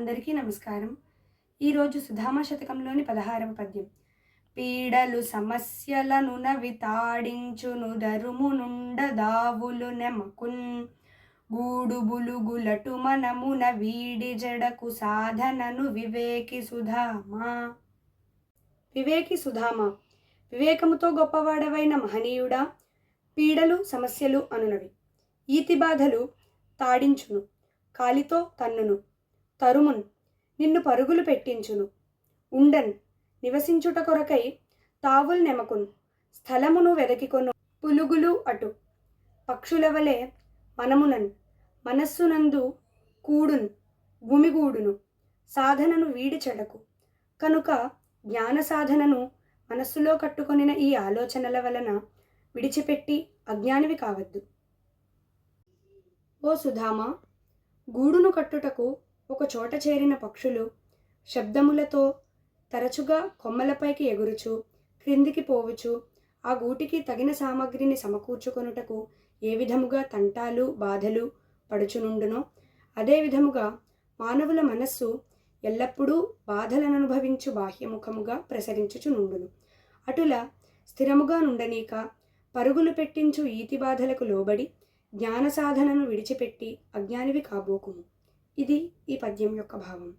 అందరికీ నమస్కారం. ఈరోజు సుధామ శతకంలోని 16వ పద్యం. పీడలు సమస్యలను నవి తాడించును దరుమునుండ దావులు నెమకున్ గూడు బులుగులటు మనమున వీడి జడకు సాధనను వివేకి సుధామా. వివేకి సుధామా, వివేకముతో గొప్పవాడవైన మహనీయుడా, పీడలు సమస్యలు అనునవి ఈతి బాధలు తాడించును, కాలితో తన్నును, తరుమున్ నిన్ను పరుగులు పెట్టించును, ఉండన్ నివసించుట కొరకై తావుల్ నెమకున్ స్థలమును వెదకికొను, పులుగులు అటు పక్షుల వలె మనమునన్ మనస్సునందు కూడున్ గుమిగూడును, సాధనను వీడి చెడకు. కనుక జ్ఞాన సాధనను మనస్సులో కట్టుకొనిన ఈ ఆలోచనల వలన విడిచిపెట్టి అజ్ఞానివి కావద్దు. ఓ సుధామా, గూడును కట్టుటకు ఒక చోట చేరిన పక్షులు శబ్దములతో తరచుగా కొమ్మలపైకి ఎగురుచు క్రిందికి పోవుచు ఆ గూటికి తగిన సామగ్రిని సమకూర్చుకొనుటకు ఏ విధముగా తంటాలు బాధలు పడుచునుండునో అదే విధముగా మానవుల మనస్సు ఎల్లప్పుడూ బాధలను అనుభవించు బాహ్యముఖముగా ప్రసరించుచునుండును. అటుల స్థిరముగా నుండనీక పరుగులు పెట్టించు ఈతి బాధలకు లోబడి జ్ఞాన సాధనను విడిచిపెట్టి అజ్ఞానివి కాబోకుము. ఇది ఈ పద్యం యొక్క భావం.